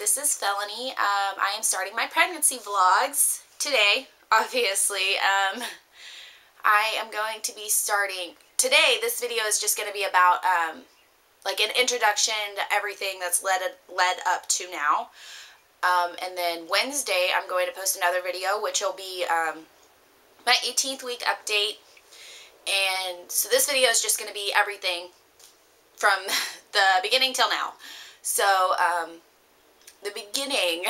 this is Felony. I am starting my pregnancy vlogs today, obviously. I am going to be starting today. This video is just going to be about like an introduction to everything that's led up to now. And then Wednesday I'm going to post another video, which will be my 18th week update. And so this video is just going to be everything from the beginning till now. So the beginning,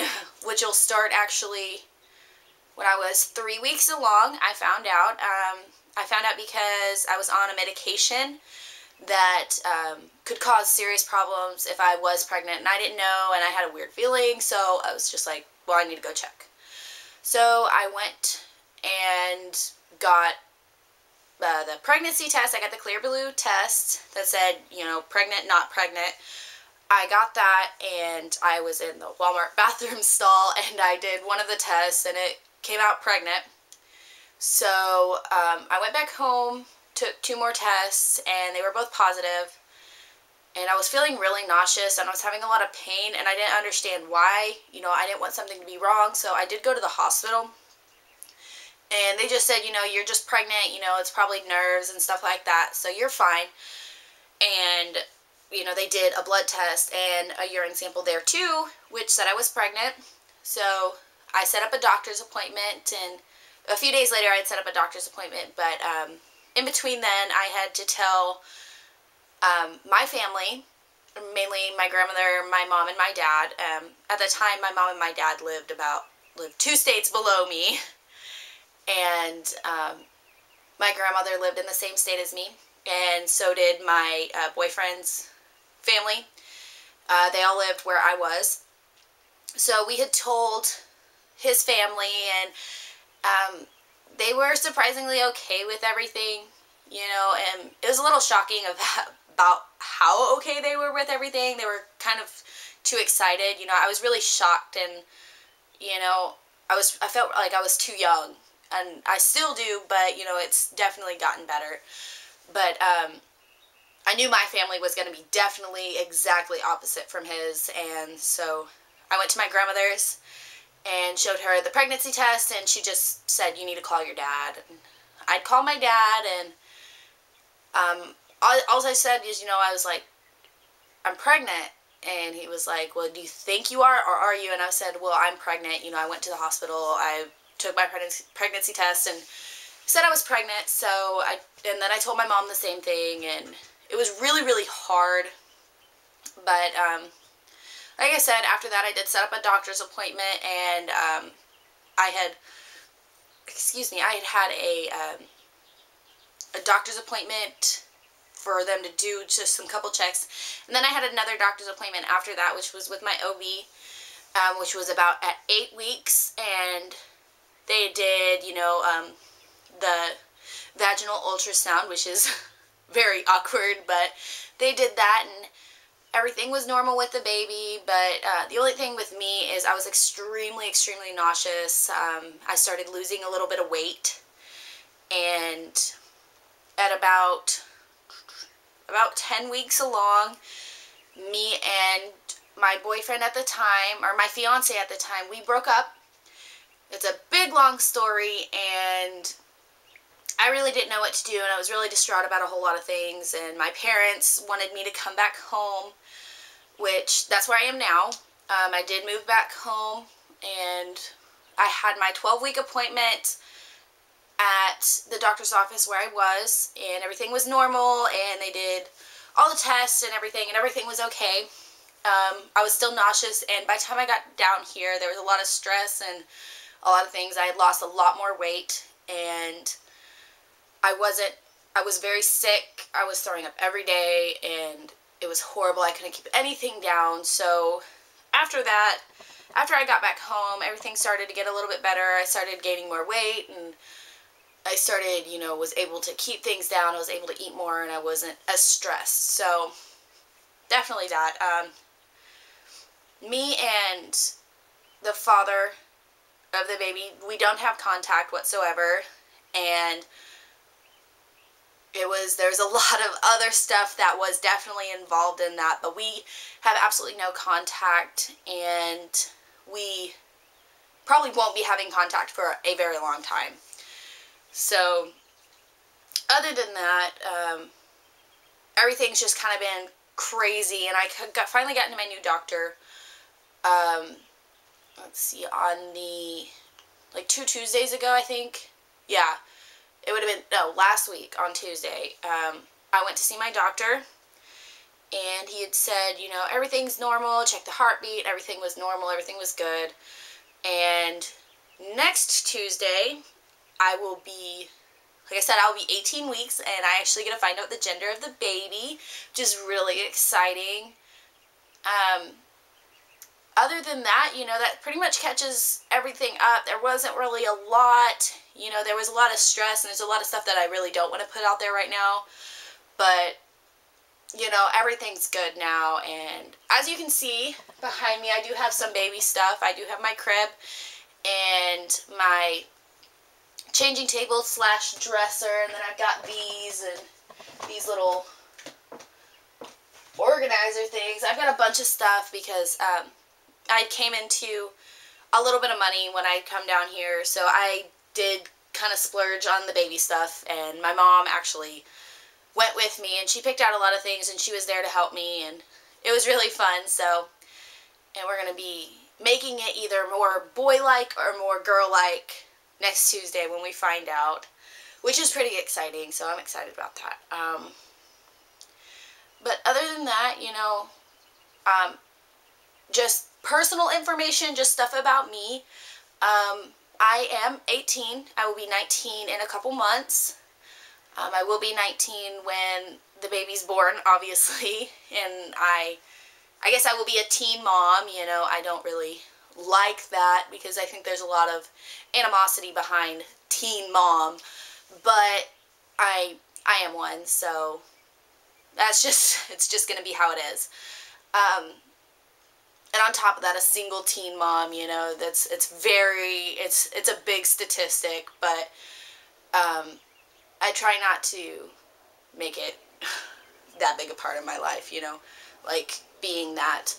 which will start actually when I was 3 weeks along, I found out. I found out because I was on a medication that could cause serious problems if I was pregnant, and I didn't know, and I had a weird feeling, so I was just like, well, I need to go check. So I went and got the pregnancy test. I got the Clear Blue test that said, you know, pregnant, not pregnant. I got that, and I was in the Walmart bathroom stall, and I did one of the tests, and it came out pregnant. So I went back home, took 2 more tests, and they were both positive. And I was feeling really nauseous, and I was having a lot of pain, and I didn't understand why. You know, I didn't want something to be wrong, so I did go to the hospital. And they just said, you know, you're just pregnant, you know, it's probably nerves and stuff like that, so you're fine. And, you know, they did a blood test and a urine sample there too, which said I was pregnant. So I set up a doctor's appointment, and a few days later I had set up a doctor's appointment, but in between then I had to tell my family, mainly my grandmother, my mom, and my dad. At the time, my mom and my dad lived 2 states below me. And my grandmother lived in the same state as me, and so did my boyfriend's family. They all lived where I was. So we had told his family, and they were surprisingly okay with everything, you know, and it was a little shocking about how okay they were with everything. They were kind of too excited, you know. I was really shocked, and, you know, I felt like I was too young. And I still do, but, you know, it's definitely gotten better. But I knew my family was going to be definitely exactly opposite from his. And so I went to my grandmother's and showed her the pregnancy test. And she just said, you need to call your dad. And I'd call my dad. And all I said is, you know, I was like, I'm pregnant. And he was like, well, do you think you are, or are you? And I said, well, I'm pregnant. You know, I went to the hospital. I took my pregnancy test and said I was pregnant. And then I told my mom the same thing, and it was really, really hard. But like I said, after that I did set up a doctor's appointment, and I had had a doctor's appointment for them to do just some couple checks, and then I had another doctor's appointment after that, which was with my OB, which was about at 8 weeks, and they did, you know, the vaginal ultrasound, which is very awkward, but they did that, and everything was normal with the baby. But the only thing with me is I was extremely, extremely nauseous. I started losing a little bit of weight, and at about 10 weeks along, me and my boyfriend at the time, or my fiance at the time, we broke up. It's a big, long story, and I really didn't know what to do, and I was really distraught about a whole lot of things, and my parents wanted me to come back home, which, that's where I am now. I did move back home, and I had my 12-week appointment at the doctor's office where I was, and everything was normal, and they did all the tests and everything was okay. I was still nauseous, and by the time I got down here, there was a lot of stress and a lot of things. I had lost a lot more weight, and I was very sick. I was throwing up every day, and it was horrible. I couldn't keep anything down. So after that, after I got back home, everything started to get a little bit better. I started gaining more weight, and I started, you know, was able to keep things down. I was able to eat more, and I wasn't as stressed. So definitely that. Me and the father of the baby, we don't have contact whatsoever, and there's a lot of other stuff that was definitely involved in that, but we have absolutely no contact, and we probably won't be having contact for a very long time. So other than that, everything's just kind of been crazy, and I finally got into my new doctor, let's see, on the, like 2 Tuesdays ago, I think. Yeah, it would have been, no, last week on Tuesday. I went to see my doctor, and he had said, you know, everything's normal, check the heartbeat, everything was normal, everything was good. And next Tuesday, I will be, like I said, I'll be 18 weeks, and I actually get to find out the gender of the baby, which is really exciting. Other than that, you know, that pretty much catches everything up. There wasn't really a lot, you know, there was a lot of stress, and there's a lot of stuff that I really don't want to put out there right now, but, you know, everything's good now. And as you can see behind me, I do have some baby stuff. I do have my crib and my changing table slash dresser, and then I've got these and these little organizer things. I've got a bunch of stuff because I came into a little bit of money when I come down here, so I did kind of splurge on the baby stuff, and my mom actually went with me, and she picked out a lot of things, and she was there to help me, and it was really fun. So, and we're going to be making it either more boy-like or more girl-like next Tuesday when we find out, which is pretty exciting, so I'm excited about that. But other than that, you know, just personal information, just stuff about me. I am 18. I will be 19 in a couple months. I will be 19 when the baby's born, obviously, and I guess I will be a teen mom. You know, I don't really like that because I think there's a lot of animosity behind teen mom, but I am one, so that's just, it's just going to be how it is. And on top of that, a single teen mom, you know, it's a big statistic, but I try not to make it that big a part of my life, you know, like being that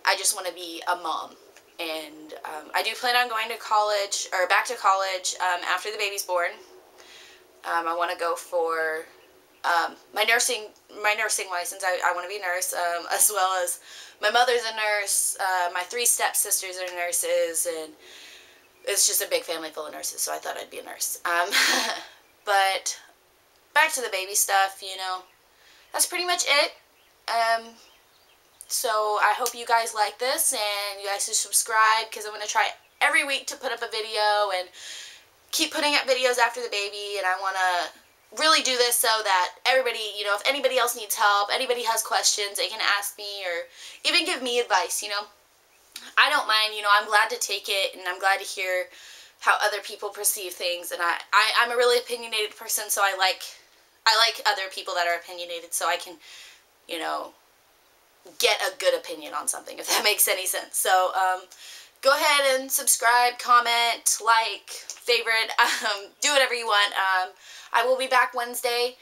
I just want to be a mom. And I do plan on going to college, or back to college, after the baby's born. I want to go for my nursing license. I want to be a nurse, as well as my mother's a nurse, my 3 stepsisters are nurses, and it's just a big family full of nurses, so I thought I'd be a nurse. But back to the baby stuff, you know, that's pretty much it. So I hope you guys like this, and you guys should subscribe, because I'm going to try every week to put up a video and keep putting up videos after the baby, and I want to really do this so that everybody, you know, if anybody else needs help, anybody has questions, they can ask me or even give me advice, you know. I don't mind, you know, I'm glad to take it, and I'm glad to hear how other people perceive things, and I'm a really opinionated person, so I like other people that are opinionated, so I can, you know, get a good opinion on something, if that makes any sense. So, go ahead and subscribe, comment, like, favorite, do whatever you want. I will be back Wednesday,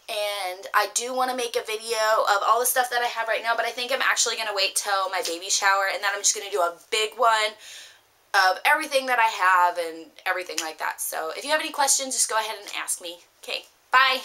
and I do want to make a video of all the stuff that I have right now, but I think I'm actually going to wait till my baby shower, and then I'm just going to do a big one of everything that I have and everything like that. So if you have any questions, just go ahead and ask me. Okay, bye!